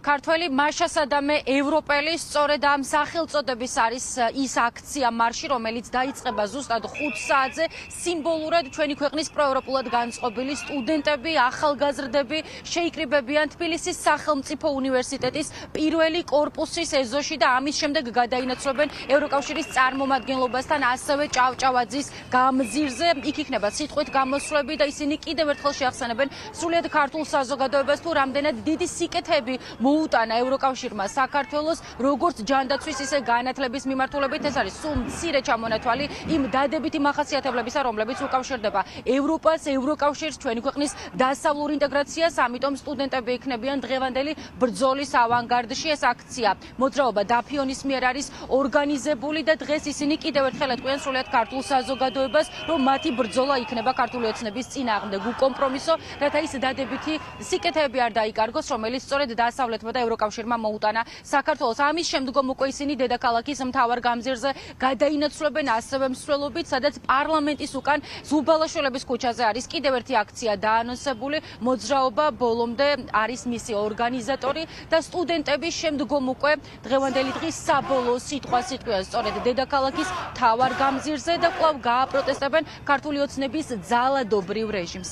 ქართველი მაშასადამე ევროპელი სწორედ ამ სახელწოდების არის ის აქცია მარში, რომელიც დაიწყება ზუსტად 5 საათზე. სიმბოლურად ჩვენი ქვეყნის პროევროპულად განწყობილი სტუდენტები, ახალგაზრდები შეიკრიბებიან თბილისის სახელმწიფო უნივერსიტეტის პირველი კორპუსის ეზოში და ამის შემდეგ გადაინაცვლებენ ევროკავშირის წარმომადგენლობასთან, ასევე ჭავჭავაძის გამზირზე. იქ იქნება სიტყვით გამოსვლები და ისინი კიდევ ერთხელ შეახსენებენ სრულიად ქართულ საზოგადოებას თუ რამდენად დიდი სიკეთეები მოუტანა ევროკავშირმა საქართველოს როგორც ჯანდაცვის ისე განათლების მიმართულებით. ეს არის სულ მცირე ჩამონათვალი იმ დადებითი მახასიათებლებისა, რომლებიც უკავშირდება ევროპას, ევროკავშირს, ჩვენი ქვეყნის დასავლურ ინტეგრაციას. ამიტომ სტუდენტები იქნებიან დღევანდელი ბრძოლის ავანგარდში. ეს აქცია მოძრაობა დაფიონის მიერ არის ორგანიზებული და დღეს ისინი კიდევ ერთხელ ეტყვიან სრულიად ქართულ საზოგადოებას, რომ მათი ბრძოლა იქნება ქართული ოცნების წინააღმდეგ უკომპრომისო, რათა ის დადებითი სიკეთეები არ დაიკარგოს, რომელიც სწორედ დასავლეთმა და ევროკავშირმა მოუტანა საქართველოს. ამის შემდგომ უკვე ისინი დედაქალაქის მთავარ გამზირზე გადაინაცვლებენ ასევე მსვლელობით, სადაც პარლამენტის უკან ზუბალაშვილების ქუჩაზე არის კიდევ ერთი აქცია დაანონსებული. მოძრაობა ბოლომდე არის მისი ორგანიზატორი და სტუდენტები შემდგომ უკვე დღევანდელი დღის საბოლოო სიტყვას იტყვიან სწორედ დედაქალაქის მთავარ გამზირზე და კვლავ გააპროტესტებენ ქართული ოცნების ძალადობრივ რეჟიმს.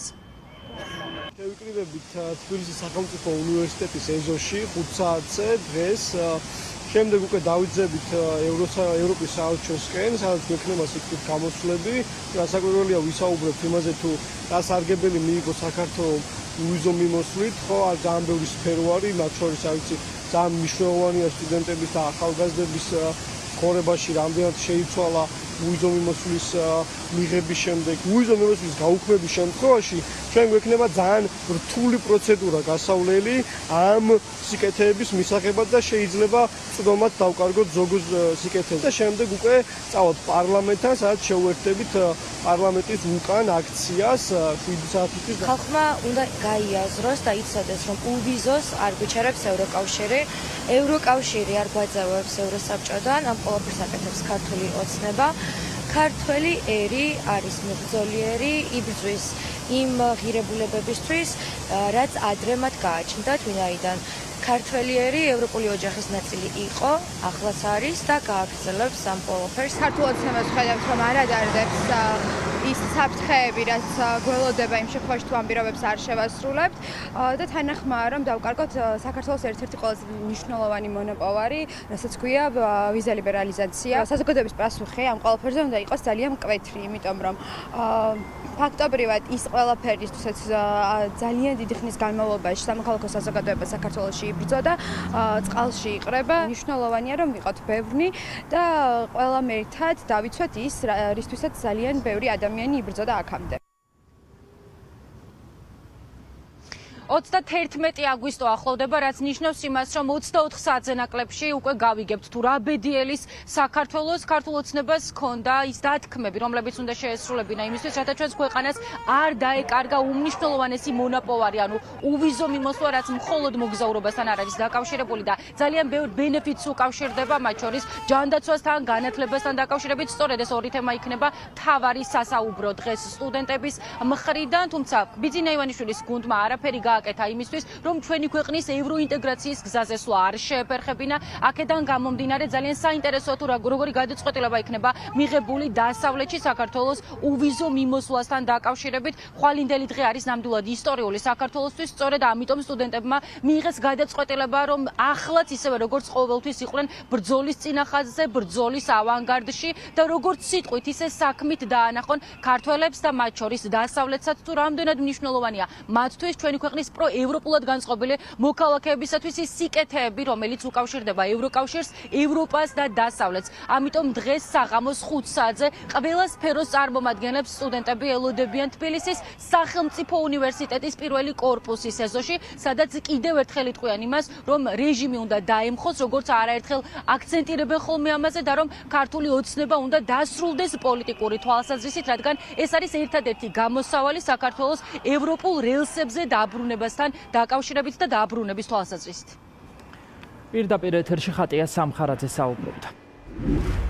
შევიკრიბებით თბილისის სახელმწიფო უნივერსიტეტის ეზოში 5 საათზე დღეს. შემდეგ უკვე დავიძებით ევროპის საელჩოსკენ, სადაც გვექნება სიტყვით გამოსვლები. რასაკვირველია ვისაუბრებთ იმაზე, თუ რა სარგებელი მიიღო საქართველოს უვიზო მიმოსვლით, ხო, ძალიან ბევრი სფერო არის, მათ შორის ვიცი, ძალიან მნიშვნელოვანია სტუდენტების და ახალგაზრდების ცხოვრებაში რამდენად შეიცვალა უვიზო მიმოსვლის მიღების შემდეგ, უვიზო მიმოსვლის გაუქმების შემთხვევაში ჩვენ გვექნება ძალიან რთული პროცედურა გასავლელი ამ სიკეთეების მისაღებად და შეიძლება წვდომად დავკარგოთ ზოგ სიკეთეს და შემდეგ უკვე წავალთ პარლამენტთან, სადაც შევერთდებით პარლამენტის უკან აქციას 7 საათისთვის. ხალხმა უნდა გაიაზროს და იცოდეს, რომ უვიზოს არ გვიჩერებს ევროკავშირი. ევროკავშირი არ გვაძლევს ევროსაბჭოდან, ამ ყველაფერს აკეთებს ქართული ოცნება. ქართველი ერი არის მებრძოლიერი, იბრძვის იმ ღირებულებებისთვის, რაც ადრე მათ გააჩნდათ, ვინაიდან ქართველი ერი ევროპული ოჯახის ნაწილი იყო, ახლაც არის და გააგრძელებს ამ ყველაფერს. ქართულ ოცნებას ვხედავთ, რომ არ ადარდებს ის საფრთხეები, რაც გველოდება იმ შემთხვევაში, თუ ამ პირობებს არ შევასრულებთ და თანახმაა, რომ დავკარგოთ საქართველოს ერთ-ერთი ყველაზე მნიშვნელოვანი მონოპოვარი, რასაც ქვია ვიზა ლიბერალიზაცია. საზოგადოების პასუხი ამ ყველაფერზე უნდა იყოს ძალიან მკვეთრი, იმიტომ რომ ფაქტობრივად ის ყველაფერი, თუსაც ძალიან დიდი ხნის განმავლობაში სამოქალაქო საზოგადოება საქართველოში იბრძოდა, წყალში იყრება. მნიშვნელოვანია, რომ ვიყოთ ბევრნი და ყველამ ერთად დავიცვათ ის, რისთვისაც ძალიან ბევრი ადამიანი იბრძოდა აქამდე. 31 აგვისტო ახლოვდება, რაც ნიშნავს იმას, რომ 24 საათზე ნაკლებში უკვე გავიგებთ თუ რა ბედიელის საქართველოს ქართულ ოცნებას ჰქონდა ის დათქმები, რომლებიც უნდა შეესრულებინა იმისთვის, რათა ჩვენს ქვეყანას არ დაეკარგა უმნიშვნელოვანესი მონოპოვარი, ანუ უვიზო მიმოსვლა, რაც მხოლოდ მოგზაურობასთან არ არის დაკავშირებული და ძალიან ბევრ ბენეფიტს უკავშირდება, მათ შორის ჯანდაცვასთან, განათლებასთან დაკავშირებით. სწორედ ეს ორი თემა იქნება მთავარი სასაუბრო დღეს სტუდენტების მხრიდან, თუმცა ბიძინა ივანიშვილის გუნდმა არაფერი აკეთა იმისთვის, რომ ჩვენი ქვეყნის ევროინტეგრაციის გზაზე სვლა არ შეეფერხებინა. აქედან გამომდინარე ძალიან საინტერესოა თუ როგორი გადაწყვეტილება იქნება მიღებული დასავლეთში საქართველოს უვიზო მიმოსვლასთან დაკავშირებით. ხვალინდელი დღე არის ნამდვილად ისტორიული საქართველოსთვის, სწორედ ამიტომ სტუდენტებმა მიიღეს გადაწყვეტილება, რომ ახლაც ისევე როგორც ყოველთვის იყვნენ ბრძოლის წინახაზზე, ბრძოლის ავანგარდში და როგორც სიტყვით ისე საქმით დაანახონ ქართველებს და მათ შორის დასავლეთსაც თუ რამდენად მნიშვნელოვანია მათთვის ჩვენი ქვეყნის პროევროპულად განწყობილი მოქალაქეებისათვის ის სიკეთეები, რომელიც უკავშირდება ევროკავშირს, ევროპას და დასავლეთს. ამიტომ დღეს საღამოს 5 საათზე ყველა სფეროს წარმომადგენლებს სტუდენტები ელოდებიან თბილისის სახელმწიფო უნივერსიტეტის პირველი კორპუსის ეზოში, სადაც კიდევ ერთხელ იტყვიან იმას, რომ რეჟიმი უნდა დაემხოს, როგორც არაერთხელ აქცენტირებენ ხოლმე ამაზე და რომ ქართული ოცნება უნდა დასრულდეს პოლიტიკური თვალსაზრისით, რადგან ეს არის ერთადერთი გამოსავალი საქართველოს ევროპულ რელსებზე დაბრუნებასთან დაკავშირებით და დაბრუნების თვალსაზრისით. პირდაპირ ეთერში ხატია სამხარაძე საუბრობდა.